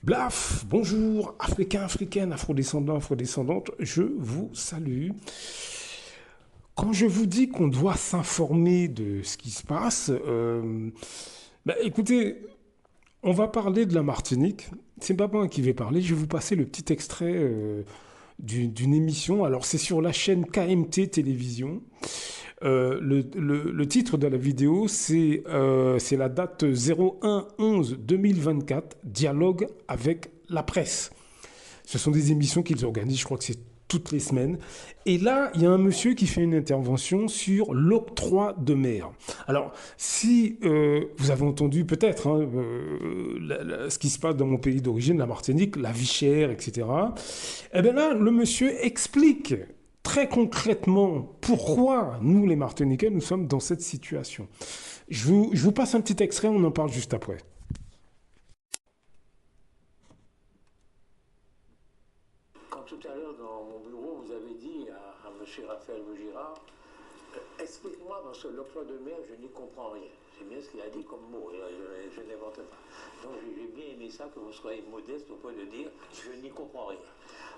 Blaf, bonjour, Africains, Africaines, Afrodescendants, Afrodescendantes, je vous salue. Quand je vous dis qu'on doit s'informer de ce qui se passe, écoutez, on va parler de la Martinique. C'est pas moi qui vais parler, je vais vous passer le petit extrait d'une émission. Alors c'est sur la chaîne KMT Télévision. Le titre de la vidéo, c'est la date 01/11/2024, dialogue avec la presse. Ce sont des émissions qu'ils organisent, je crois que c'est toutes les semaines. Et là, il y a un monsieur qui fait une intervention sur l'octroi de mer. Alors, si vous avez entendu peut-être ce qui se passe dans mon pays d'origine, la Martinique, la vie chère, etc., eh bien là, le monsieur explique très concrètement pourquoi nous, les Martiniquais, nous sommes dans cette situation. Je vous passe un petit extrait, on en parle juste après. Quand tout à l'heure dans mon bureau, vous avez dit à M. Raphaël Girard, explique-moi parce que l'octroi de mer, je n'y comprends rien. C'est bien ce qu'il a dit comme mot, je n'invente pas. Donc j'ai bien aimé ça, que vous soyez modeste au point de dire, je n'y comprends rien.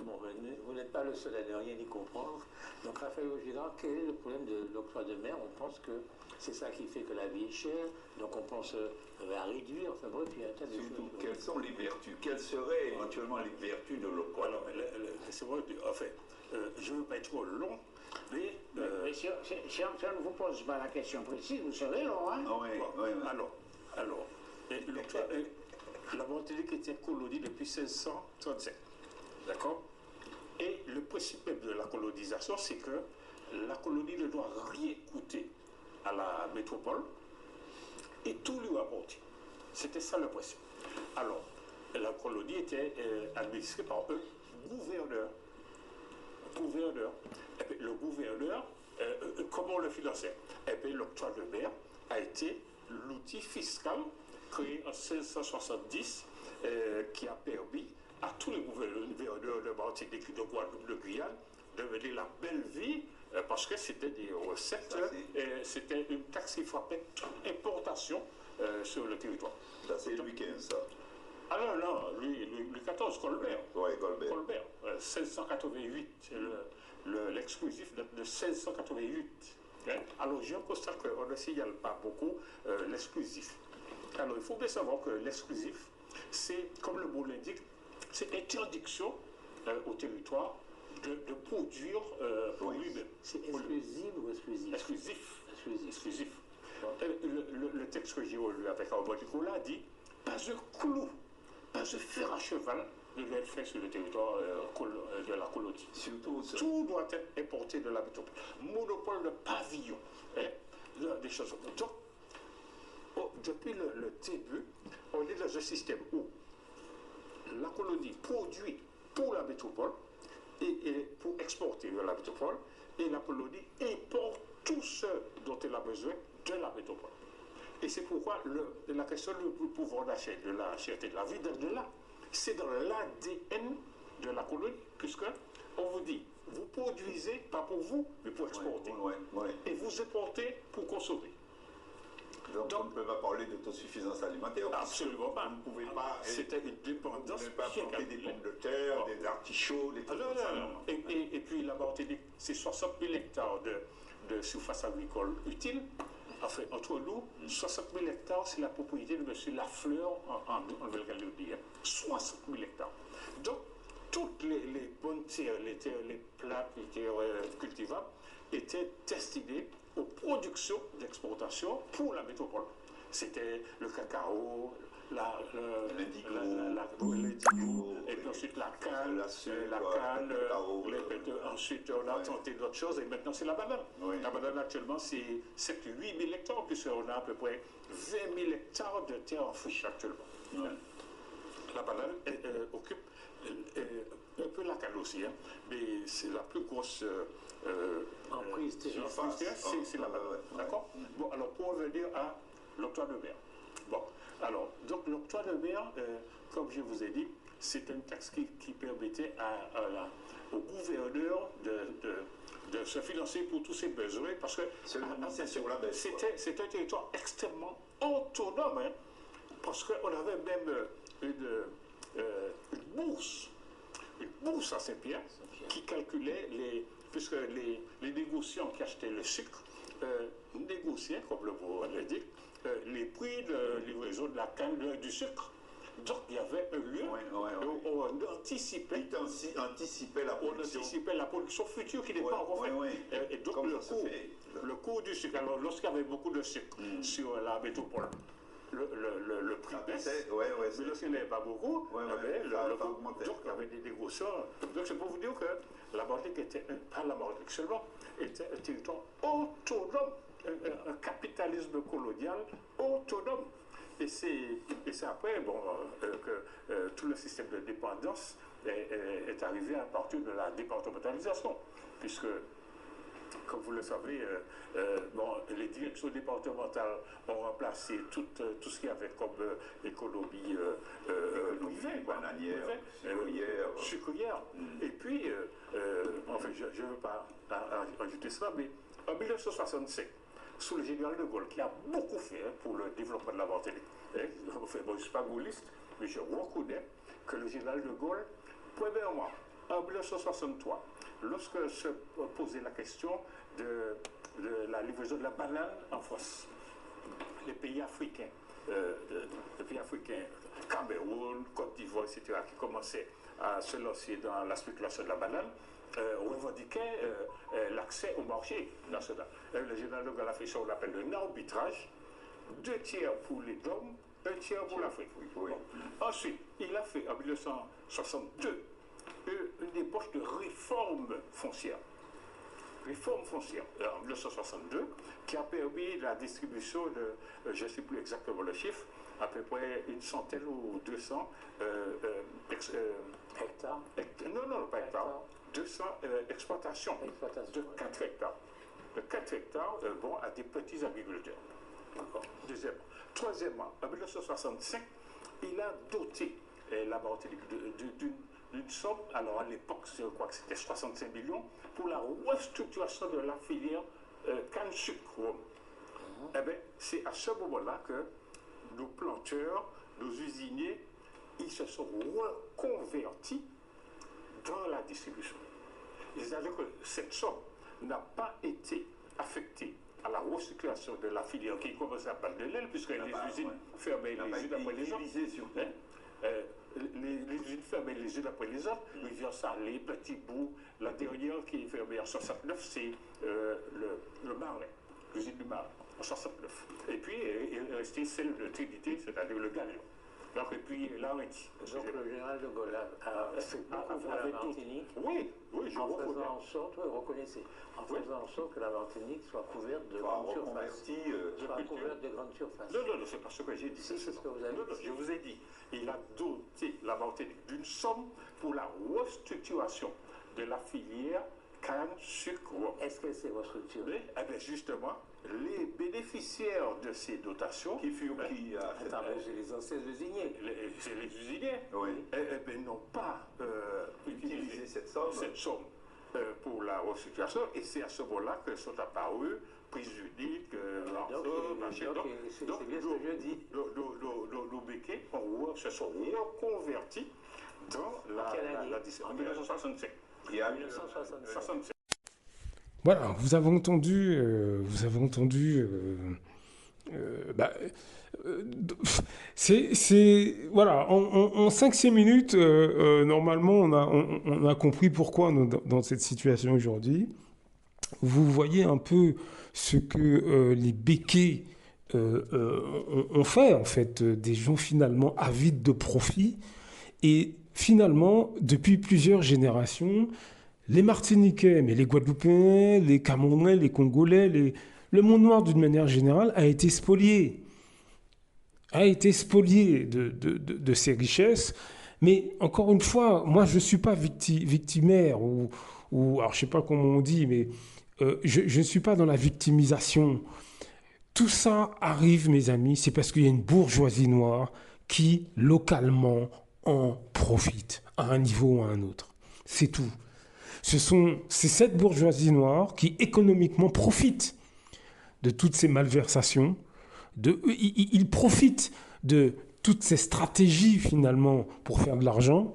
Bon, vous n'êtes pas le seul à ne rien y comprendre. Donc Raphaël Girard, quel est le problème de l'octroi de mer? On pense que c'est ça qui fait que la vie est chère, donc on pense à réduire, enfin bref, il y a un tas de Surtout, choses. quelles sont les vertus? Quelles seraient éventuellement les vertus de l'octroi? Alors, c'est vrai, en fait, je ne veux pas être trop long, mais... si on ne vous pose pas la question précise, vous serez long, hein? Ah oui, bon, oui, oui. Alors, la Martinique était colonie depuis 1637, d'accord? Et le principe même de la colonisation, c'est que la colonie ne doit rien coûter à la métropole et tout lui apporter. C'était ça le principe. Alors, la colonie était administrée par un gouverneur. Et puis, le gouverneur, comment on le finançait? Et puis l'octroi de mer a été l'outil fiscal créé en 1670 qui a permis à tous les gouverneurs de Martinique, de Guadeloupe, de Guyane de mener la belle vie parce que c'était des recettes, c'était une taxe qui frappait toute importation sur le territoire. Ça, c'est Louis XV, ça. Ah non, non, Louis XIV, Colbert. Oui, Colbert. 1688, c'est l'exclusif de 1688. Alors, je constate qu'on ne signale pas beaucoup l'exclusif. Alors, il faut bien savoir que l'exclusif, c'est, comme le mot l'indique, c'est interdiction au territoire de produire pour lui-même. C'est exclusif ou exclusif? Exclusif. Exclusif. Exclusif. Le texte que j'ai lu avec Albert Nicolas dit pas un clou, pas un fer à cheval ne doit être fait sur le territoire de la colonie. Surtout ça. Tout doit être importé de la métropole. Monopole de pavillon, des choses comme ça. Donc, depuis le début, on est dans un système où la colonie produit pour la métropole et pour exporter vers la métropole, et la colonie importe tout ce dont elle a besoin de la métropole. Et c'est pourquoi la question du pouvoir d'achat, de la cherté de la vie, de là, c'est dans l'ADN de la colonie, puisque on vous dit, vous produisez pas pour vous, mais pour exporter. Et vous importez pour consommer. Donc, on ne peut pas parler d'autosuffisance alimentaire. Absolument pas. Vous ne pouvez pas. C'était une dépendance. Vous ne pouvez pas planter des pommes de terre, des artichauts, des trucs comme ça. Et puis la Martinique, c'est 60 000 hectares de surface agricole utile. Enfin, entre nous, 60 000 hectares, c'est la propriété de M. Lafleur en Nouvelle-Calédonie. 60 000 hectares. Donc, toutes les bonnes terres, les plates, les terres cultivables, étaient destinées aux productions d'exportation pour la métropole. C'était le cacao, l'indigo, et puis ensuite la canne, ensuite on a tenté d'autres choses, et maintenant c'est la banane. Oui. La banane actuellement c'est 7-8 000 hectares, puisqu'on a à peu près 20 000 hectares de terre en friche actuellement. Oui. La banane occupe un peu la canne aussi, mais c'est la plus grosse emprise c'est la banane. D'accord. Bon, alors pour revenir à l'octroi de mer. Bon, alors, donc l'octroi de mer, comme je vous ai dit, c'est une taxe qui permettait au gouverneur de se financer pour tous ses besoins, parce que c'était un territoire extrêmement autonome, hein, parce qu'on avait même une bourse à Saint-Pierre qui calculait puisque les négociants qui achetaient le sucre négociaient, comme le mot l'indique, les prix de livraison de la canne du sucre. Donc il y avait un lieu où on anticipait la production future qui n'est pas encore faite. Et donc le coût du sucre, alors lorsqu'il y avait beaucoup de sucre sur la métropole, le prix baisse, mais lorsqu'il n'y avait pas beaucoup, le coût augmentait. Donc il y avait des négociations. Donc c'est pour vous dire que la Martinique était, pas la Martinique seulement, était un territoire autonome, un capitalisme colonial autonome. Et c'est après que tout le système de dépendance est arrivé à partir de la départementalisation, puisque, comme vous le savez, les directions départementales ont remplacé tout ce qu'il y avait comme économie privée, bananière, sucrière. Et puis, enfin, je ne veux pas ajouter cela, mais en 1965, sous le général de Gaulle, qui a beaucoup fait pour le développement de la Martinique. Enfin, je ne suis pas gaulliste, mais je reconnais que le général de Gaulle, premièrement, en 1963, lorsque se posait la question de la livraison de la banane en France, les pays africains, Cameroun, Côte d'Ivoire, etc., qui commençaient à se lancer dans la spéculation de la banane, revendiquait l'accès au marché national. Le général de Gaulle a fait ce qu'on appelle un arbitrage, 2 tiers pour les DOM, 1 tiers pour l'Afrique. Ensuite, il a fait en 1962 une débauche de réforme foncière. En 1962, qui a permis la distribution de, je ne sais plus exactement le chiffre, à peu près 100 ou 200 Hectares. Non, pas hectares. 200 exploitations de 4 hectares. De 4 hectares vont à des petits agriculteurs. Deuxièmement. Troisièmement, en 1965, il a doté la Martinique d'une somme, alors à l'époque, je crois que c'était 65 millions, pour la restructuration de la filière canne-sucre. Eh bien, c'est à ce moment-là que nos planteurs, nos usiniers, ils se sont reconvertis dans la distribution. C'est-à-dire que cette somme n'a pas été affectée à la recyclation de la filière qui commençait à battre de l'aile, puisque les usines fermaient les unes après les autres. Les usines fermaient les unes après les autres. Rivière Salée, Petit Bout, la dernière qui est fermée en 69, c'est le Marais, l'usine du Marais, en 69. Et puis, il est resté celle de Trinité, c'est-à-dire le Galion. Donc, et puis, l'Arrêti. Donc, le général de Gaulle a fait beaucoup pour la Martinique. Oui, je en faisant en sorte, faisant en sorte que la Martinique soit couverte de grandes surfaces. Non, c'est pas ce que j'ai dit. C'est ce que vous avez dit. Je vous ai dit, il a doté la Martinique d'une somme pour la restructuration de la filière canne-sucre. Est-ce que c'est restructuré? Eh bien, justement, les bénéficiaires de ces dotations, c'est les anciens usiniers. C'est les usiniers, n'ont pas utilisé cette somme pour la restructuration, et c'est à ce moment-là que sont apparus prise unique, c'est bien ce que je dis. Nos béquets se sont reconvertis dans la distribution. En 1965. Et en 1965. Voilà, vous avez entendu, voilà, en 5-6 minutes, normalement, on a compris pourquoi on est dans cette situation aujourd'hui. Vous voyez un peu ce que les béquets ont fait, en fait, des gens finalement avides de profit. Et finalement, depuis plusieurs générations, les Martiniquais, mais les Guadeloupéens, les Camerounais, les Congolais, le monde noir d'une manière générale a été spolié de ses richesses. Mais encore une fois, moi je ne suis pas victimaire ou alors je ne sais pas comment on dit, mais je ne suis pas dans la victimisation. Tout ça arrive, mes amis, c'est parce qu'il y a une bourgeoisie noire qui, localement, en profite à un niveau ou à un autre. C'est tout. C'est cette bourgeoisie noire qui économiquement profite de toutes ces malversations. Il profite de toutes ces stratégies finalement pour faire de l'argent,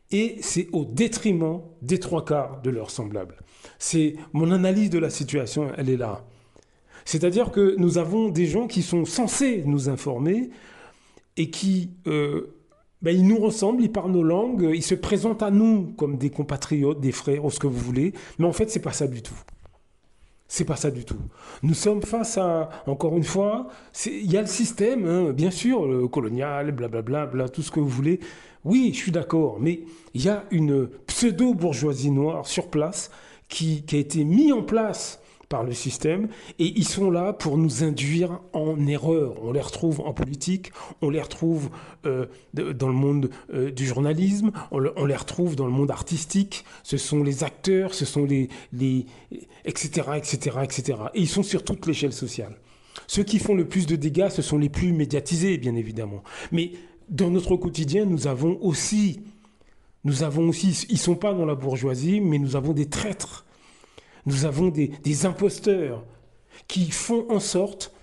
et c'est au détriment des 3/4 de leurs semblables. C'est mon analyse de la situation, elle est là. C'est-à-dire que nous avons des gens qui sont censés nous informer et qui, ils nous ressemblent, ils parlent nos langues, ils se présentent à nous comme des compatriotes, des frères, ou ce que vous voulez, mais en fait, c'est pas ça du tout. C'est pas ça du tout. Nous sommes face à, encore une fois, il y a le système, hein, bien sûr, le colonial, blablabla, bla, tout ce que vous voulez. Oui, je suis d'accord, mais il y a une pseudo-bourgeoisie noire sur place qui a été mise en place par le système, et ils sont là pour nous induire en erreur. On les retrouve en politique, on les retrouve dans le monde du journalisme, on les retrouve dans le monde artistique, ce sont les acteurs, ce sont les etc., etc., etc. Et ils sont sur toute l'échelle sociale. Ceux qui font le plus de dégâts, ce sont les plus médiatisés, bien évidemment. Mais dans notre quotidien, nous avons aussi, ils ne sont pas dans la bourgeoisie, mais nous avons des traîtres. Nous avons des imposteurs qui font en sorte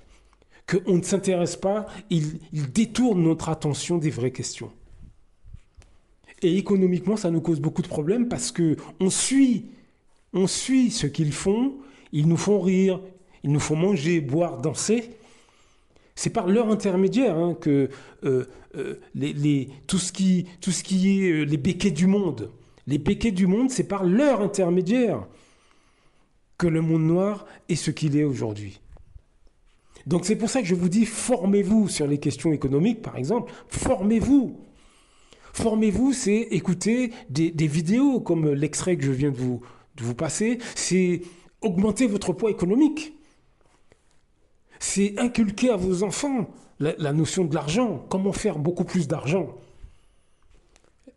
qu'on ne s'intéresse pas, ils détournent notre attention des vraies questions. Et économiquement, ça nous cause beaucoup de problèmes parce qu'on suit ce qu'ils font, ils nous font rire, ils nous font manger, boire, danser. C'est par leur intermédiaire que tout ce qui est les béquets du monde. Les béquets du monde, c'est par leur intermédiaire que le monde noir est ce qu'il est aujourd'hui. Donc c'est pour ça que je vous dis, formez-vous sur les questions économiques, par exemple. Formez-vous. Formez-vous, c'est écouter des vidéos comme l'extrait que je viens de vous passer. C'est augmenter votre poids économique. C'est inculquer à vos enfants la notion de l'argent. Comment faire beaucoup plus d'argent.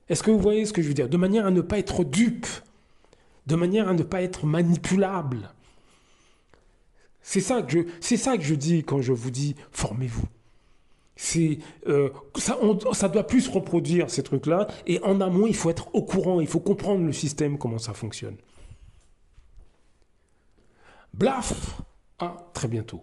Est-ce que vous voyez ce que je veux dire? De manière à ne pas être dupe. De manière à ne pas être manipulable. C'est ça que je dis quand je vous dis formez-vous. Ça doit plus se reproduire ces trucs-là, et en amont il faut être au courant, il faut comprendre le système, comment ça fonctionne. Blaf, à très bientôt.